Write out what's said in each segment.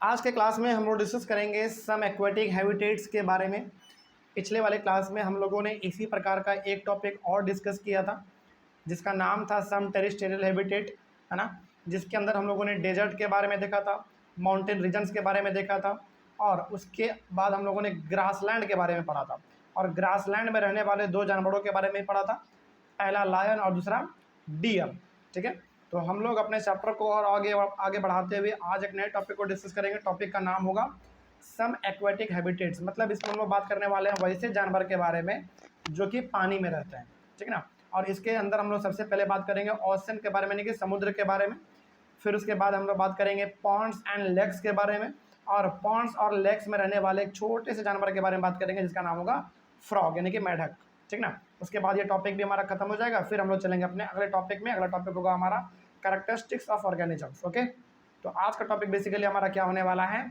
आज के क्लास में हम लोग डिस्कस करेंगे सम एक्वेटिक हैबिटेट्स के बारे में। पिछले वाले क्लास में हम लोगों ने इसी प्रकार का एक टॉपिक और डिस्कस किया था जिसका नाम था सम टेरेस्ट्रियल हैबिटेट, है ना, जिसके अंदर हम लोगों ने डेजर्ट के बारे में देखा था, माउंटेन रीजन्स के बारे में देखा था और उसके बाद हम लोगों ने ग्रासलैंड के बारे में पढ़ा था। और ग्रासलैंड में रहने वाले दो जानवरों के बारे में पढ़ा था, पहला लायन और दूसरा डियर। ठीक है, तो हम लोग अपने चैप्टर को और आगे बढ़ाते हुए आज एक नए टॉपिक को डिस्कस करेंगे। टॉपिक का नाम होगा सम एक्वेटिक हैबिटेट्स, मतलब इसमें हम लोग बात करने वाले हैं वैसे जानवर के बारे में जो कि पानी में रहते हैं। ठीक है ना, और इसके अंदर हम लोग सबसे पहले बात करेंगे ओशन के बारे में, यानी कि समुद्र के बारे में। फिर उसके बाद हम लोग बात करेंगे पॉन्ड्स एंड लेक्स के बारे में, और पॉन्ड्स और लेक्स में रहने वाले एक छोटे से जानवर के बारे में बात करेंगे जिसका नाम होगा फ्रॉग, यानी कि मेढक। ठीक ना, उसके बाद ये टॉपिक भी हमारा खत्म हो जाएगा। फिर हम लोग चलेंगे अपने अगले टॉपिक में। अगला टॉपिक होगा हमारा कैरेक्टरिस्टिक्स ऑफ ऑर्गेनिजम्स। ओके, तो आज का टॉपिक बेसिकली हमारा क्या होने वाला है,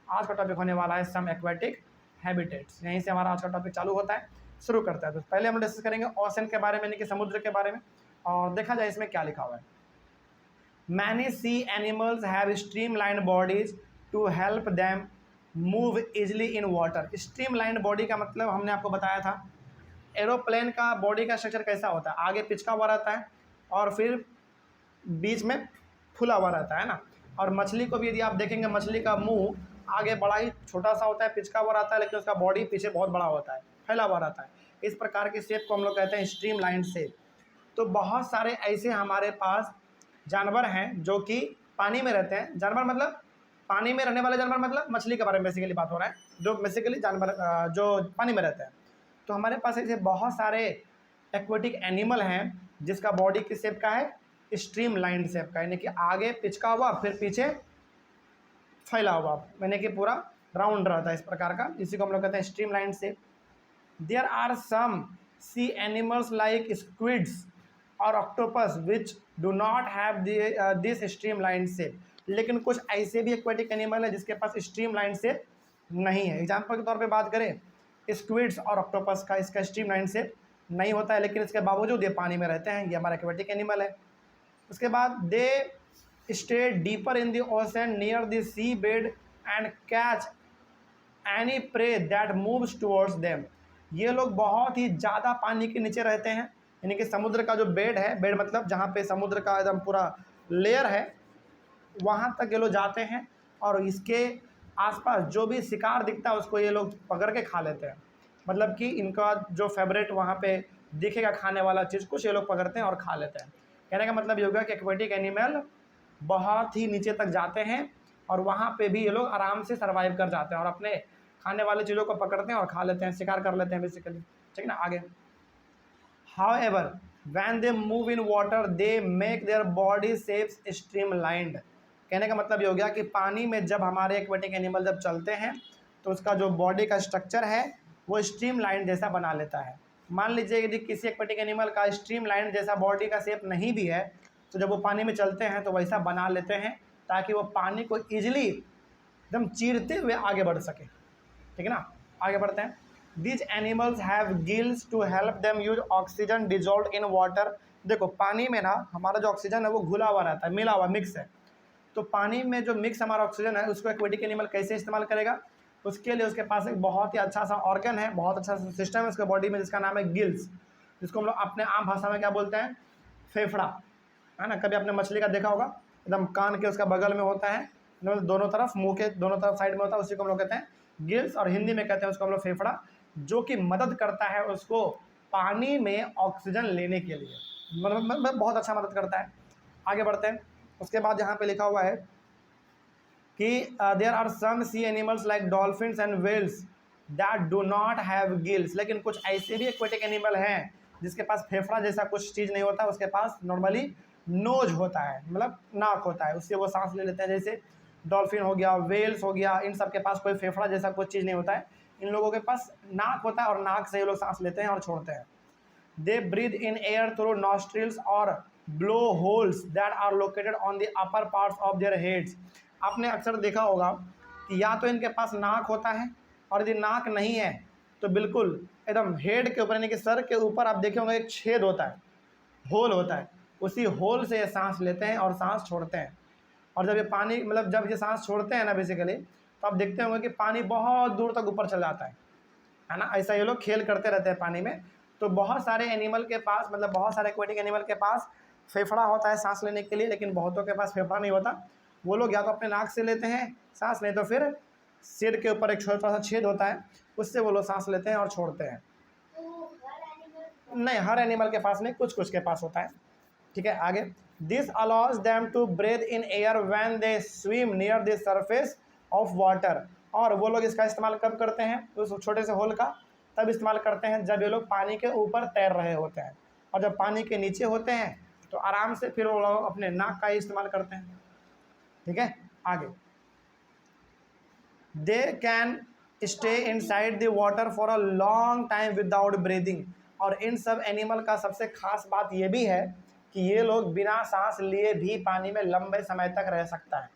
आज का टॉपिक होने वाला है सम एक्वेटिक हैबिटेट्स। यहीं से हमारा आज का टॉपिक चालू होता है, शुरू करता है। तो पहले हम डिस्कस करेंगे ओशन के बारे में, यानी कि समुद्र के बारे में, और देखा जाए इसमें क्या लिखा हुआ है। Many sea animals have streamline bodies to help them move easily in water. Streamline body का मतलब हमने आपको बताया था, एरोप्लेन का बॉडी का स्ट्रक्चर कैसा होता है, आगे पिचका हुआ रहता है और फिर बीच में फुला हुआ रहता है ना। और मछली को भी यदि आप देखेंगे, मछली का मुंह आगे बड़ा ही छोटा सा होता है, पिचका हुआ रहता है, लेकिन उसका बॉडी पीछे बहुत बड़ा होता है, फैला हुआ रहता है। इस प्रकार की शेप को हम लोग कहते हैं स्ट्रीमलाइन शेप। तो बहुत सारे ऐसे हमारे पास जानवर हैं जो कि पानी में रहते हैं। जानवर मतलब पानी में रहने वाले जानवर, मतलब मछली के बारे में बेसिकली बात हो रहा है, जो बेसिकली जानवर जो पानी में रहते हैं। तो हमारे पास ऐसे बहुत सारे एक्वेटिक एनिमल हैं जिसका बॉडी किस शेप का है, स्ट्रीम लाइन शेप का, यानी कि आगे पिचका हुआ फिर पीछे फैला हुआ, यानी कि पूरा राउंड रहता है इस प्रकार का। इसी को हम लोग कहते हैं stream line shape. There are some sea animals like squids और octopus which do not have this stream line shape. लेकिन कुछ ऐसे भी एक्वेटिक एनिमल है जिसके पास स्ट्रीम लाइन शेप नहीं है। एग्जाम्पल के तौर पर बात करें, स्क्विड्स और ऑक्टोपस का इसका स्ट्रीम लाइन शेप नहीं होता है, लेकिन इसके बावजूद ये पानी में रहते हैं, ये हमारा एक्वेटिक एनिमल है। उसके बाद they stay deeper in the ocean near the sea bed and catch any prey that moves towards them. ये लोग बहुत ही ज़्यादा पानी के नीचे रहते हैं, यानी कि समुद्र का जो बेड है, बेड मतलब जहाँ पे समुद्र का एकदम पूरा लेयर है, वहाँ तक ये लोग जाते हैं और इसके आसपास जो भी शिकार दिखता है उसको ये लोग पकड़ के खा लेते हैं। मतलब कि इनका जो फेवरेट वहाँ पे दिखेगा खाने वाला चीज़, कुछ ये लोग पकड़ते हैं और खा लेते हैं। कहने का मतलब ये होगा कि एक्वेटिक एनिमल बहुत ही नीचे तक जाते हैं और वहाँ पे भी ये लोग आराम से सर्वाइव कर जाते हैं और अपने खाने वाले चीज़ों को पकड़ते हैं और खा लेते हैं, शिकार कर लेते हैं बेसिकली। ठीक ना, आगे However, when they move in water, they make their body shapes streamlined। कहने का मतलब ये हो गया कि पानी में जब हमारे एक्वेटिक एनिमल जब चलते हैं तो उसका जो बॉडी का स्ट्रक्चर है वो स्ट्रीमलाइन जैसा बना लेता है। मान लीजिए यदि किसी एक्वेटिक एनिमल का स्ट्रीमलाइन जैसा बॉडी का शेप नहीं भी है, तो जब वो पानी में चलते हैं तो वैसा बना लेते हैं ताकि वो पानी को ईजिली एकदम चीरते हुए आगे बढ़ सके। ठीक है ना, आगे बढ़ते हैं। These animals have gills to help them use oxygen dissolved in water। देखो पानी में ना हमारा जो ऑक्सीजन है वो घुला हुआ रहता है, मिला हुआ, मिक्स है। तो पानी में जो मिक्स हमारा ऑक्सीजन है उसको एक्वेटिक एनिमल कैसे इस्तेमाल करेगा, उसके लिए उसके पास एक बहुत ही अच्छा सा ऑर्गन है, बहुत अच्छा सा सिस्टम है उसके बॉडी में, जिसका नाम है गिल्स, जिसको हम लोग अपने आम भाषा में क्या बोलते हैं, फेफड़ा, है ना। कभी आपने मछली का देखा होगा, एकदम कान के उसका बगल में होता है, दोनों तरफ, मुँह के दोनों तरफ साइड में होता है, उसी को हम लोग कहते हैं गिल्स, और हिंदी में कहते हैं उसको हम लोग फेफड़ा, जो कि मदद करता है उसको पानी में ऑक्सीजन लेने के लिए, मतलब बहुत अच्छा मदद करता है। आगे बढ़ते हैं। उसके बाद यहाँ पे लिखा हुआ है कि there are some sea animals like dolphins and whales that do not have gills. लेकिन कुछ ऐसे भी एक्वेटिक एनिमल हैं जिसके पास फेफड़ा जैसा कुछ चीज़ नहीं होता, उसके पास नॉर्मली नोज होता है, मतलब नाक होता है, उससे वो सांस ले लेते हैं। जैसे डॉल्फिन हो गया, व्हेल्स हो गया, इन सब के पास कोई फेफड़ा जैसा कुछ चीज़ नहीं होता है, इन लोगों के पास नाक होता है और नाक से ये लोग सांस लेते हैं और छोड़ते हैं। They breathe in air through nostrils और blow holes that are located on the upper parts of their heads. आपने अक्सर देखा होगा कि या तो इनके पास नाक होता है, और यदि नाक नहीं है तो बिल्कुल एकदम हेड के ऊपर, यानी कि सर के ऊपर आप देखे होंगे एक छेद होता है, होल होता है, उसी होल से ये सांस लेते हैं और सांस छोड़ते हैं। और जब ये पानी मतलब जब ये सांस छोड़ते हैं ना बेसिकली, तो आप देखते होंगे कि पानी बहुत दूर तक ऊपर चल जाता है ना। ऐसा ये लोग खेल करते रहते हैं पानी में। तो बहुत सारे एनिमल के पास, मतलब बहुत सारे एक्वेटिक एनिमल के पास फेफड़ा होता है सांस लेने के लिए, लेकिन बहुतों के पास फेफड़ा नहीं होता। वो लोग या तो अपने नाक से लेते हैं सांस, नहीं तो फिर सिर के ऊपर एक छोटा सा छेद होता है, उससे वो लोग सांस लेते हैं और छोड़ते हैं। नहीं, हर एनिमल के पास नहीं, कुछ कुछ के पास होता है। ठीक है, आगे। This allows them to breathe in air when they swim near the surface of water. और वो लोग इसका इस्तेमाल कब करते हैं, उस छोटे से होल का तब इस्तेमाल करते हैं जब ये लोग पानी के ऊपर तैर रहे होते हैं, और जब पानी के नीचे होते हैं तो आराम से फिर वो लोग अपने नाक का ही इस्तेमाल करते हैं। ठीक है, आगे। They can stay inside the water for a long time without breathing. और इन सब एनिमल का सबसे खास बात ये भी है कि ये लोग बिना सांस लिए भी पानी में लंबे समय तक रह सकता है।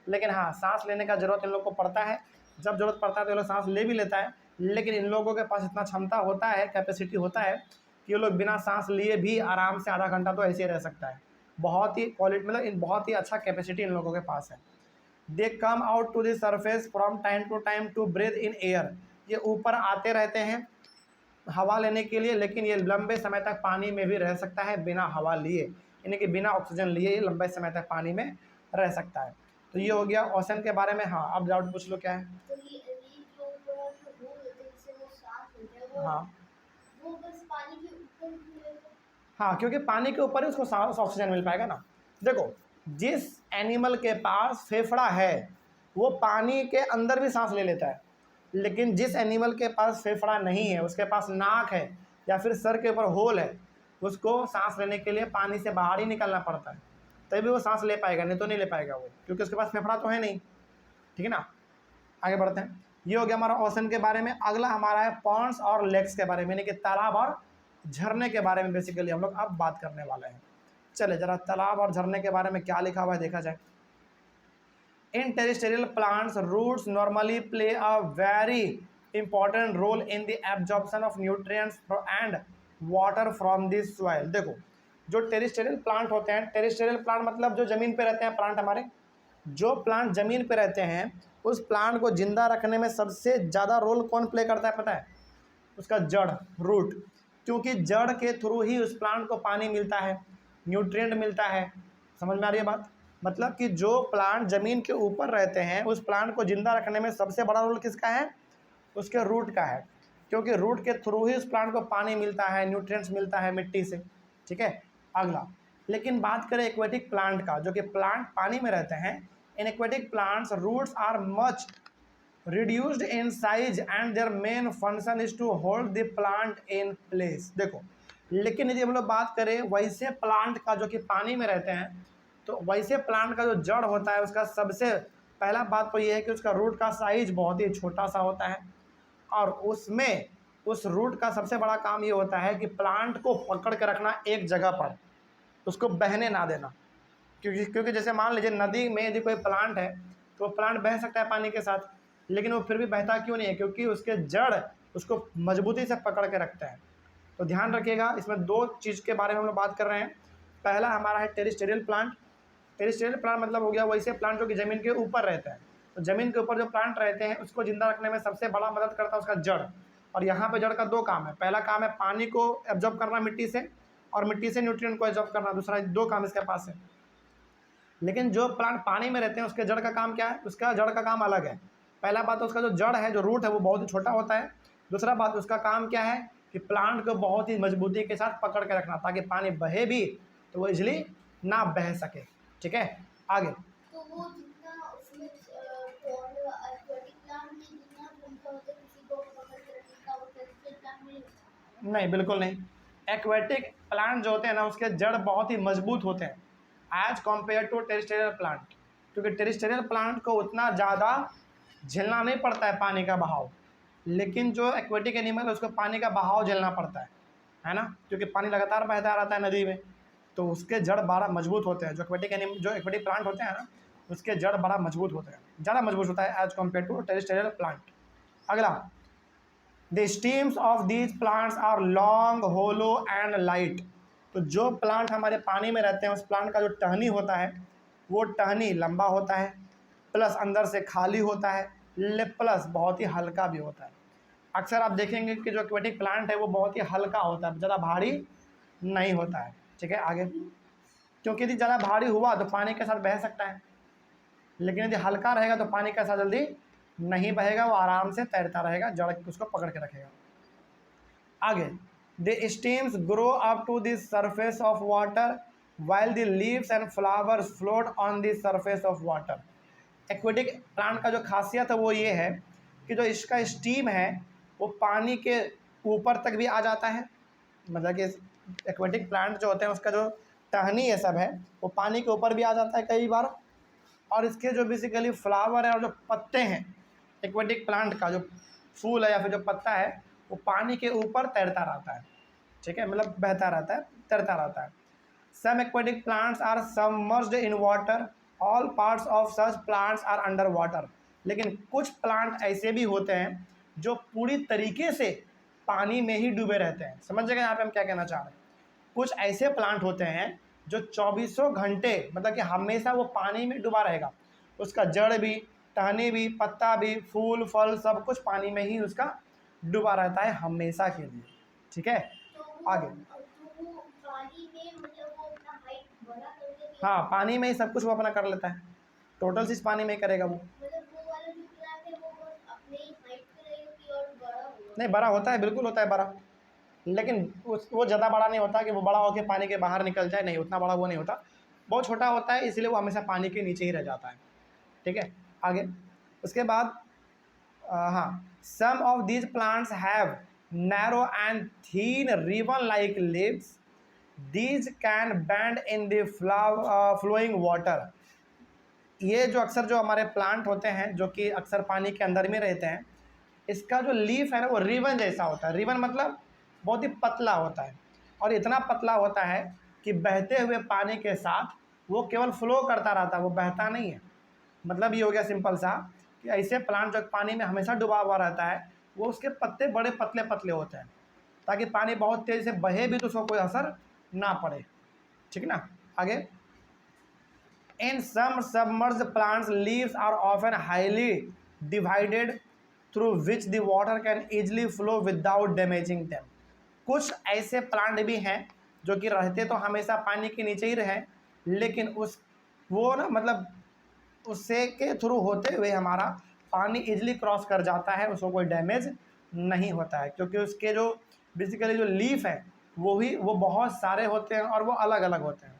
लेकिन हाँ, सांस लेने का ज़रूरत इन लोग को पड़ता है, जब ज़रूरत पड़ता है तो ये लोग सांस ले भी लेता है, लेकिन इन लोगों के पास इतना क्षमता होता है, कैपेसिटी होता है कि ये लोग बिना सांस लिए भी आराम से आधा घंटा तो ऐसे ही रह सकता है। बहुत ही क्वालिटी, मतलब इन बहुत ही अच्छा कैपेसिटी इन लोगों के पास है। They come out to the surface from time to time to breathe in air. ये ऊपर आते रहते हैं हवा लेने के लिए, लेकिन ये लंबे समय तक पानी में भी रह सकता है बिना हवा लिए, यानी कि बिना ऑक्सीजन लिए ये लंबे समय तक पानी में रह सकता है। तो ये हो गया ओशन के बारे में। हाँ, अब डाउट पूछ लो, क्या है? तो ये जो होल होते हैं जिससे वो सांस लेते हैं, हाँ वो बस पानी के ऊपर ही रहते हैं? हाँ, क्योंकि पानी के ऊपर ही उसको सांस ऑक्सीजन मिल पाएगा ना। देखो, जिस एनिमल के पास फेफड़ा है वो पानी के अंदर भी सांस ले लेता है, लेकिन जिस एनिमल के पास फेफड़ा नहीं है, उसके पास नाक है या फिर सर के ऊपर होल है, उसको सांस लेने के लिए पानी से बाहर ही निकलना पड़ता है, तभी वो सांस ले पाएगा, नहीं तो नहीं ले पाएगा वो, क्योंकि उसके पास फेफड़ा तो है नहीं। ठीक है ना, आगे बढ़ते हैं। ये हो गया हमारा ओशन के बारे में। अगला हमारा है पॉन्ड्स और लेक्स के बारे में, यानी कि तालाब और झरने के बारे में बेसिकली हम लोग अब बात करने वाले हैं। चले जरा तालाब और झरने के बारे में क्या लिखा हुआ है देखा जाए। In terrestrial plants, roots normally play a very important role in the absorption of nutrients and water from the soil। देखो, जो टेरिस्टेरियल प्लांट होते हैं, टेरिस्टेरियल प्लांट मतलब जो ज़मीन पे रहते हैं प्लांट, हमारे जो प्लांट ज़मीन पे रहते हैं उस प्लांट को जिंदा रखने में सबसे ज़्यादा रोल कौन प्ले करता है पता है? उसका जड़, रूट। क्योंकि जड़ के थ्रू ही उस प्लांट को पानी मिलता है, न्यूट्रिएंट मिलता है। समझ में आ रही है बात? मतलब कि जो प्लांट ज़मीन के ऊपर रहते हैं उस प्लांट को जिंदा रखने में सबसे बड़ा रोल किसका है? उसके रूट का है, क्योंकि रूट के थ्रू ही उस प्लांट को पानी मिलता है, न्यूट्रिएंट्स मिलता है मिट्टी से। ठीक है, अगला। लेकिन बात करें एक्वेटिक प्लांट का, जो कि प्लांट पानी में रहते हैं, in aquatic plants roots are much reduced in size and their main function is to hold the plant in place। देखो, लेकिन यदि हम लोग बात करें वैसे प्लांट का जो कि पानी में रहते हैं, तो वैसे प्लांट का जो जड़ होता है उसका सबसे पहला बात तो ये है कि उसका रूट का साइज बहुत ही छोटा सा होता है, और उसमें उस रूट का सबसे बड़ा काम ये होता है कि प्लांट को पकड़ के रखना एक जगह पर, उसको बहने ना देना। क्योंकि जैसे मान लीजिए नदी में यदि कोई प्लांट है तो वो प्लांट बह सकता है पानी के साथ, लेकिन वो फिर भी बहता क्यों नहीं है? क्योंकि उसके जड़ उसको मजबूती से पकड़ के रखते हैं। तो ध्यान रखिएगा, इसमें दो चीज़ के बारे में हम लोग बात कर रहे हैं। पहला हमारा है टेरिस्टेरियल प्लांट। टेरिस्टेरियल प्लांट मतलब हो गया वैसे प्लांट जो कि ज़मीन के ऊपर रहते हैं। तो ज़मीन के ऊपर जो प्लांट रहते हैं उसको जिंदा रखने में सबसे बड़ा मदद करता है उसका जड़। और यहाँ पे जड़ का दो काम है, पहला काम है पानी को एब्जॉर्ब करना मिट्टी से, और मिट्टी से न्यूट्रिएंट को एब्जॉर्ब करना, दूसरा दो काम इसके पास है। लेकिन जो प्लांट पानी में रहते हैं उसके जड़ का काम क्या है? उसका जड़ का काम अलग है। पहला बात, उसका जो जड़ है, जो रूट है, वो बहुत ही छोटा होता है। दूसरा बात, उसका काम क्या है कि प्लांट को बहुत ही मजबूती के साथ पकड़ के रखना, ताकि पानी बहे भी तो वो इजली ना बह सके। ठीक है, आगे। तो वो जितना उसमें एक्वेटिक प्लांट में जितना क्षमता होता है किसी को पकड़ के रखने का, वो टेरिस्टेरियल प्लांट में नहीं होता? नहीं, बिल्कुल नहीं। एक्वेटिक प्लांट जो होते हैं ना उसके जड़ बहुत ही मजबूत होते हैं as compare to terrestrial plant, क्योंकि टेरिस्टेरियल प्लांट को उतना ज़्यादा झेलना नहीं पड़ता है पानी का बहाव, लेकिन जो एक्वेटिक एनिमल है उसको पानी का बहाव झेलना पड़ता है ना, क्योंकि पानी लगातार बहता रहता है नदी में, तो उसके जड़ बड़ा मजबूत होते हैं। जो एक्वेटिक प्लांट होते हैं ना उसके जड़ बड़ा मजबूत होते हैं, ज़्यादा मजबूत होता है as compare to terrestrial plant. अगला, the stems of these plants are long, hollow and light. तो जो प्लांट हमारे पानी में रहते हैं उस प्लांट का जो टहनी होता है वो टहनी लंबा होता है, प्लस अंदर से खाली होता है, प्लस बहुत ही हल्का भी होता है। अक्सर आप देखेंगे कि जो एक्वेटिक प्लांट है वो बहुत ही हल्का होता है, ज़्यादा भारी नहीं होता है। ठीक है, आगे, क्योंकि यदि ज़्यादा भारी हुआ तो पानी के साथ बह सकता है, लेकिन यदि हल्का रहेगा तो पानी के साथ जल्दी नहीं बहेगा, वो आराम से तैरता रहेगा, जड़ उसको पकड़ के रखेगा। आगे, the stems grow up to the surface of water while the leaves and flowers float on the surface of water. Aquatic plant का जो खासियत है वो ये है कि जो इसका स्टीम है वो पानी के ऊपर तक भी आ जाता है, मतलब कि एक्वेटिक प्लांट जो होते हैं उसका जो टहनी ये सब है वो पानी के ऊपर भी आ जाता है कई बार, और इसके जो बेसिकली फ्लावर है और जो पत्ते हैं एक्वेटिक प्लांट का, जो फूल है या फिर जो पत्ता है वो पानी के ऊपर तैरता रहता है। ठीक है, मतलब बहता रहता है, तैरता रहता है। Some aquatic plants are submerged in water, all parts of such plants are under water. लेकिन कुछ प्लांट ऐसे भी होते हैं जो पूरी तरीके से पानी में ही डूबे रहते हैं। समझ गए यहाँ पे हम क्या कहना चाह रहे हैं? कुछ ऐसे प्लांट होते हैं जो 24 घंटे मतलब कि हमेशा वो पानी में डूबा रहेगा, उसका जड़ भी, टहनी भी, पत्ता भी, फूल फल सब कुछ पानी में ही उसका डूबा रहता है हमेशा के लिए। ठीक है, आगे, पानी में मतलब वो अपना हाइट बड़ा करके हाँ पानी में ही सब कुछ वो अपना कर लेता है, टोटल चीज़ पानी में ही करेगा वो। मतलब वो वाला जो प्लांट है वो बस अपने ही हाइट पे रहेगा कि और बड़ा होगा? नहीं, बड़ा होता है, बिल्कुल होता है बड़ा, लेकिन वो ज़्यादा बड़ा नहीं होता कि वो बड़ा होकर पानी के बाहर निकल जाए, नहीं, उतना बड़ा वो नहीं होता, बहुत छोटा होता है, इसलिए वो हमेशा पानी के नीचे ही रह जाता है। ठीक है, आगे, उसके बाद हाँ, some of these plants have narrow and thin ribbon like leaves, these can bend in the flowing water. ये जो अक्सर जो हमारे प्लांट होते हैं जो कि अक्सर पानी के अंदर में रहते हैं, इसका जो लीफ है ना वो रिबन जैसा होता है। रिबन मतलब बहुत ही पतला होता है, और इतना पतला होता है कि बहते हुए पानी के साथ वो केवल फ्लो करता रहता है, वो बहता नहीं है। मतलब ये हो गया सिंपल सा कि ऐसे प्लांट जो पानी में हमेशा डूबा हुआ रहता है वो उसके पत्ते बड़े पतले पतले होते हैं, ताकि पानी बहुत तेज़ी से बहे भी तो उसको कोई असर ना पड़े। ठीक ना, आगे, in some submerged plants leaves are often highly divided through which the water can easily flow without damaging them. कुछ ऐसे प्लांट भी हैं जो कि रहते तो हमेशा पानी के नीचे ही रहे, लेकिन उस वो ना मतलब उससे के थ्रू होते हुए हमारा पानी इजीली क्रॉस कर जाता है, उसको कोई डैमेज नहीं होता है, क्योंकि उसके जो बेसिकली जो लीफ है वो बहुत सारे होते हैं और वो अलग अलग होते हैं।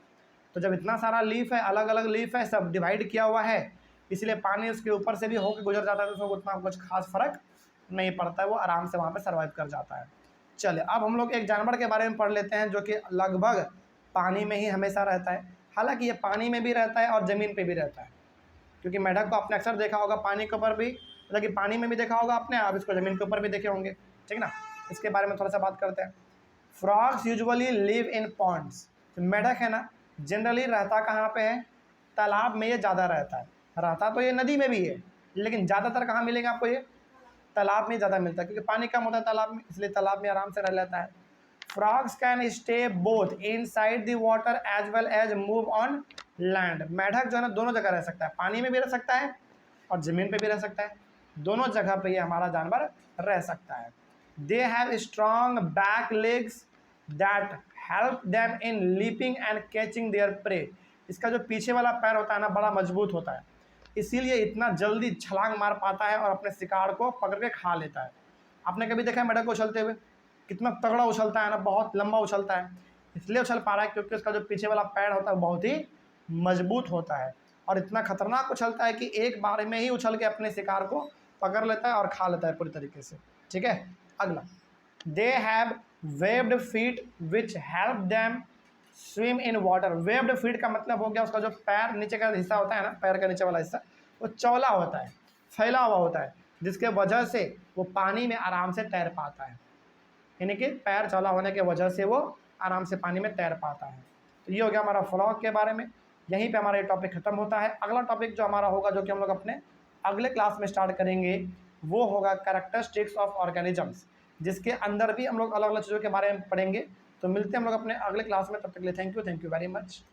तो जब इतना सारा लीफ है, अलग अलग लीफ है, सब डिवाइड किया हुआ है, इसलिए पानी उसके ऊपर से भी होकर गुजर जाता है, तो उसको उतना कुछ खास फर्क नहीं पड़ता है, वो आराम से वहाँ पे सर्वाइव कर जाता है। चलिए अब हम लोग एक जानवर के बारे में पढ़ लेते हैं जो कि लगभग पानी में ही हमेशा रहता है। हालांकि ये पानी में भी रहता है और ज़मीन पे भी रहता है, क्योंकि मेढक को आपने अक्सर देखा होगा पानी के ऊपर भी, मतलब कि पानी में भी देखा होगा आपने, आप इसको ज़मीन के ऊपर भी देखे होंगे। ठीक ना, इसके बारे में थोड़ा सा बात करते हैं। Frogs usually live in ponds. तो मेढक है ना जनरली रहता कहाँ पे है? तालाब में ये ज़्यादा रहता है। रहता तो ये नदी में भी है, लेकिन ज़्यादातर कहाँ मिलेगा आपको? ये तालाब में ज़्यादा मिलता है, क्योंकि पानी कम होता है तालाब में, इसलिए तालाब में आराम से रह लेता है। Frogs can stay both inside the water as well as move on land. मेढक जो है ना दोनों जगह रह सकता है, पानी में भी रह सकता है और ज़मीन पे भी रह सकता है, दोनों जगह पे ये हमारा जानवर रह सकता है। They have strong back legs that help them in leaping and catching there pray. इसका जो पीछे वाला पैर होता है ना बड़ा मजबूत होता है, इसीलिए इतना जल्दी छलांग मार पाता है और अपने शिकार को पकड़ के खा लेता है। आपने कभी देखा है मेढक को उछलते हुए? कितना तगड़ा उछलता है ना, बहुत लंबा उछलता है। इसलिए उछल पा रहा है क्योंकि उसका जो पीछे वाला पैर होता है बहुत ही मजबूत होता है, और इतना खतरनाक उछलता है कि एक बार में ही उछल के अपने शिकार को पकड़ लेता है और खा लेता है पूरी तरीके से। ठीक है, अगला, they have webbed feet which help them swim in water. Webbed feet का मतलब हो गया उसका जो पैर नीचे का हिस्सा होता है ना, पैर का नीचे वाला हिस्सा वो चौला होता है, फैला हुआ होता है, जिसके वजह से वो पानी में आराम से तैर पाता है। यानी कि पैर चौला होने के वजह से वो आराम से पानी में तैर पाता है। तो ये हो गया हमारा फ्रॉग के बारे में। यहीं पे हमारा ये टॉपिक खत्म होता है। अगला टॉपिक जो हमारा होगा, जो कि हम लोग अपने अगले क्लास में स्टार्ट करेंगे, वो होगा कैरेक्टरिस्टिक्स ऑफ ऑर्गेनिजम्स, जिसके अंदर भी हम लोग अलग अलग चीज़ों के बारे में पढ़ेंगे। तो मिलते हैं हम लोग अपने अगले क्लास में, तब तक के लिए थैंक यू वेरी मच।